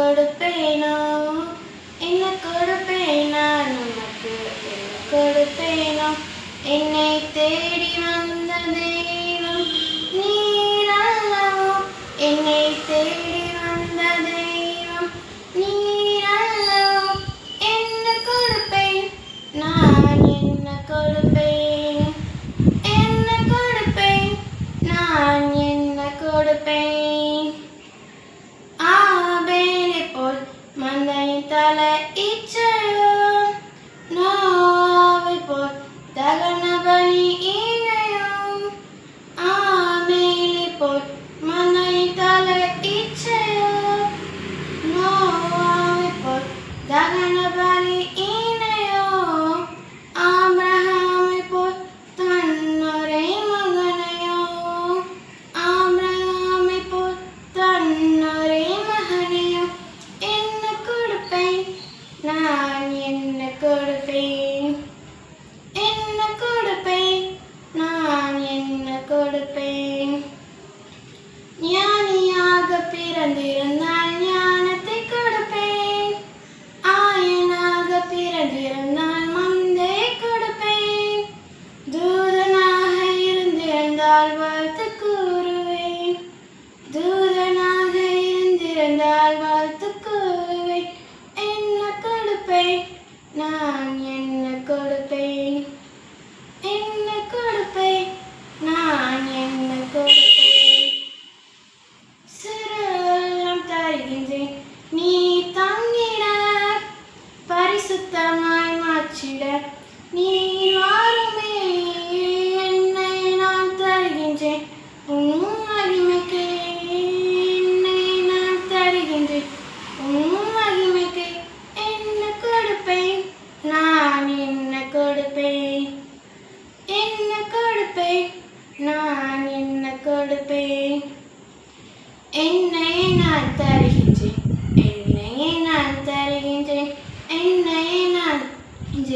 கொடுப்பேனோ என்ன கொடுப்பேனா நமக்கு என்ன கொடுப்பேனோ என்னை தேடி வந்த தெய்வம் நீரல்லவோ என்னை தேடி வந்த தெய்வம் நீரல்லவோ என்ன கொடுப்பேன் நான் என்ன கொடுப்பேன் என்ன கொடுப்பேன் நான் என்ன கொடுப்பேன் ஆபேலை போல் மந்தையின் தலை இச்சையோ நோவை போல் தகன பலி ஈனையோ ஆபேலை போல் மந்தையின் தலை இச்சையோ நோவை போல் தகன பலி ஈனையோ ஆபிரகாமை போல் தன்னொரே மகனையோ ஆபிரகாமை போல் தன்னொரே மகனையோ என்ன கொடுப்பேன் நான் என்ன கொடுப்பேன் என்ன கொடுப்பேன் நான் என்ன கொடுப்பேன் ஞானியாக பிறந்திருந்தால் ஞானத்தை கொடுப்பேன் ஆயனாக பிறந்திருந்தால் மந்தை கொடுப்பேன் தூதனாக இருந்திருந்தால் வாழ்த்து கூறுவேன் தூதனாக இருந்திருந்தால் வாழ்த்து கூறுவேன் என்ன கொடுப்பேன் நான் என்ன கொடுப்பேன் என்ன கொடுப்பேன் நான் என்ன கொடுப்பேன் சிறுவெல்லாம் தருகின்றேன் நீ தங்கிட பரிசுத்தமாய் மாற்றிட நீ வாருமே என்னை நான் தருகின்றேன் உன் மகிமைக்கு என்னை நான் தருகின்றேன் உன் மகிமைக்கு என்ன கொடுப்பேன் நான் என்ன கொடுப்பேன் என்ன கொடுப்பேன் நான் என்ன கொடுப்பேன் என்னையே நான் தருகின்றேன் என்னையே நான் தருகின்றேன் என்னையே நான்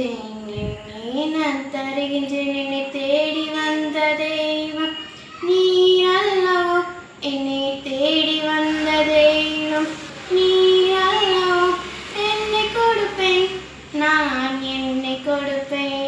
என்னையே நான் தருகின்றேன் என்னை தேடி வந்த தெய்வம் நீர் அல்லவோ என்னை தேடி வந்த தெய்வம் நீர் அல்லவோ என்னை கொடுப்பேன் நான் என்னை கொடுப்பேன்